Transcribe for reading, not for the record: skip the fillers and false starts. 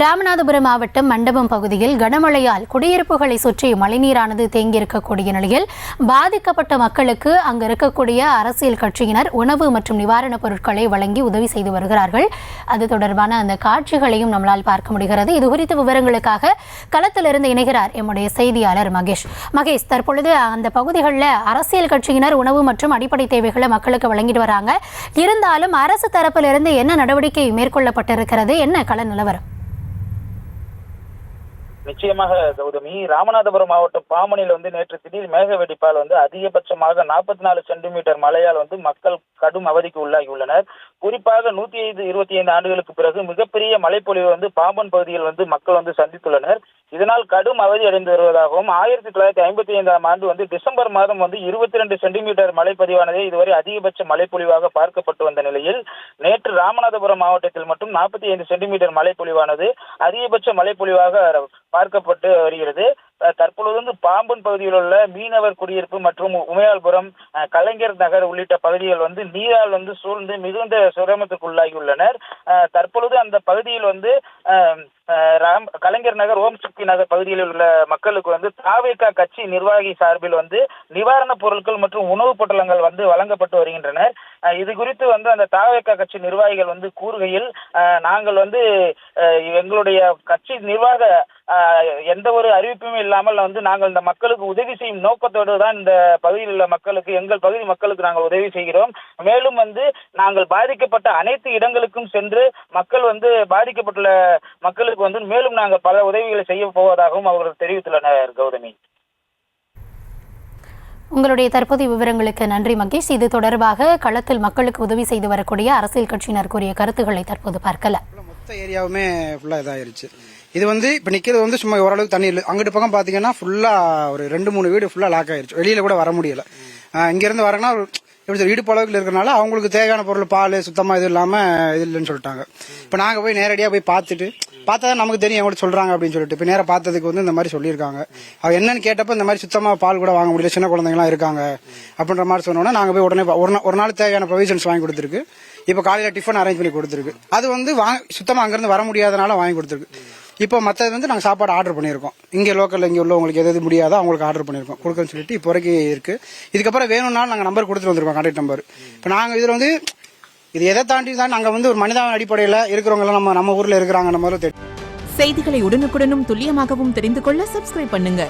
ராமநாதபுரம் மாவட்டம் மண்டபம் பகுதியில் கனமழையால் குடியிருப்புகளை சுற்றி மழைநீரானது தேங்கியிருக்கக்கூடிய நிலையில் பாதிக்கப்பட்ட மக்களுக்கு அங்கு இருக்கக்கூடிய அரசியல் கட்சியினர் உணவு மற்றும் நிவாரணப் பொருட்களை வழங்கி உதவி செய்து வருகிறார்கள். அது தொடர்பான அந்த காட்சிகளையும் நம்மளால் பார்க்க முடிகிறது. இதுகுறித்த விவரங்களுக்காக களத்திலிருந்து இணைகிறார் எம்முடைய செய்தியாளர் மகேஷ். தற்பொழுது அந்த பகுதிகளில் அரசியல் கட்சியினர் உணவு மற்றும் அடிப்படை தேவைகளை மக்களுக்கு வழங்கிட்டு வராங்க. இருந்தாலும் அரசு தரப்பிலிருந்து என்ன நடவடிக்கை மேற்கொள்ளப்பட்டிருக்கிறது? என்ன கள நிலவரம்? நிச்சயமாக கௌதமி, ராமநாதபுரம் மாவட்டம் பாமனில் நேற்று திடீர் மேக வெடிப்பால் அதிகபட்சமாக 44 சென்டிமீட்டர் மழையால் மக்கள் கடும் அவதிக்கு உள்ளாகியுள்ளனர். குறிப்பாக 125 ஆண்டுகளுக்கு பிறகு மிகப்பெரிய மழைப்பொழிவு பாம்பன் பகுதியில் மக்கள் சந்தித்துள்ளனர். இதனால் கடும் அவதி அடைந்து வருவதாகவும் 1955ஆம் ஆண்டு டிசம்பர் மாதம் 22 சென்டிமீட்டர் மழை பதிவானதே இதுவரை அதிகபட்ச மழைப்பொழிவாக பார்க்கப்பட்டு வந்த நிலையில் நேற்று ராமநாதபுரம் மாவட்டத்தில் மட்டும் 45 சென்டிமீட்டர் மழைப்பொழிவானது அதிகபட்ச மழைப்பொழிவாக பார்க்கப்பட்டு வருகிறது. தற்பொழுது பாம்பன் பகுதியில் உள்ள மீனவர் குடியிருப்பு மற்றும் உமையால்புரம், கலைஞர் நகர் உள்ளிட்ட பகுதிகள் நீரால் சூழ்ந்து மிகுந்த சிரமத்துக்குள்ளாகியுள்ளனர். தற்பொழுது அந்த பகுதியில் கலைஞர் நகர், ஓம் சக்தி நகர் பகுதியில் உள்ள மக்களுக்கு தாவேகா கட்சி நிர்வாகி சார்பில் நிவாரணப் பொருட்கள் மற்றும் உணவுப் பொட்டலங்கள் வழங்கப்பட்டு வருகின்றனர். இது குறித்து அந்த தாவேகா கட்சி நிர்வாகிகள் கூறுகையில், நாங்கள் எங்களுடைய கட்சி நிர்வாக எந்த ஒரு அறிவிப்புமே இல்லாமல் நாங்கள் இந்த மக்களுக்கு உதவி செய்யும் நோக்கத்தோடு தான் இந்த பகுதியில் உள்ள மக்களுக்கு, எங்கள் பகுதி மக்களுக்கு நாங்கள் உதவி செய்கிறோம். மேலும் நாங்கள் பாதிக்கப்பட்ட அனைத்து இடங்களுக்கும் சென்று மக்கள் பாதிக்கப்பட்டுள்ள மக்களுக்கு மேலும் நாங்கள் பல உதவிகளை செய்ய போவதாகவும் அவர்கள் தெரிவித்துள்ளனர். கௌதமி, உங்களுடைய தற்போதைய விவரங்களுக்கு நன்றி மகேஷ். இது தொடர்பாக களத்தில் மக்களுக்கு உதவி செய்து வரக்கூடிய அரசியல் கட்சியினர் கூறிய கருத்துக்களை தற்போது பார்க்கலாம். மொத்த ஏரியாவுமே ஃபுல்லா இதாயிருச்சு. இது இப்ப நிக்கிறது சும்மா ஓரளவுக்கு தண்ணி இல்லை. அங்கிட்டு பக்கம் பாத்தீங்கன்னா ஃபுல்லா ஒரு 2-3 வீடு ஃபுல்லா லாக் ஆயிருச்சு. வெளியில கூட வர முடியல. இங்க இருந்து வரனா வீடு பழகுல இருக்கனால அவங்களுக்கு தேவையான பொருள் பால் சுத்தமா இது இல்லாம இது இல்லைன்னு சொல்லிட்டாங்க. இப்ப நாங்க போய் நேரடியா போய் பார்த்தாதான் நமக்கு தெரியும் எவ்வளவு சொல்றாங்க அப்படின்னு சொல்லிட்டு இப்ப நேரம் பார்த்ததுக்கு இந்த மாதிரி சொல்லியிருக்காங்க. அவ என்னன்னு கேட்டப்ப இந்த மாதிரி சுத்தமா பால் கூட வாங்க முடியல, சின்ன குழந்தைங்களாம் இருக்காங்க அப்படின்ற மாதிரி சொன்னோன்னா நாங்க போய் உடனே ஒரு நாள் தேவையான ப்ரொவிஷன்ஸ் வாங்கி கொடுத்துருக்கு. இப்ப காலையில டிஃபன் அரேஞ்ச் பண்ணி கொடுத்துருக்கு. அது சுத்தமா அங்கிருந்து வர முடியாதனால வாங்கி கொடுத்துருக்கு. இப்போ மற்றது நாங்கள் சாப்பாடு ஆர்டர் பண்ணியிருக்கோம். இங்கே லோக்கலில் இங்கே உள்ளவங்களுக்கு எது முடியாதோ அவங்களுக்கு ஆர்டர் பண்ணியிருக்கோம் கொடுக்குறேன்னு சொல்லிட்டு இப்போ வரைக்கும் இருக்கு. இதுக்கப்புறம் வேணும்னாலும் நாங்கள் நம்பர் கொடுத்துட்டு வந்திருக்கோம், கான்டாக்ட் நம்பர். இப்போ நாங்கள் இதில் இது எதை தாண்டி தான் நாங்கள் ஒரு மனித அடிப்படையில் இருக்கிறவங்க எல்லாம் நம்ம ஊரில் இருக்கிறாங்க. நம்ம செய்திகளை உடனுக்குடனும் துல்லியமாகவும் தெரிந்து கொள்ள சப்ஸ்கிரைப் பண்ணுங்க.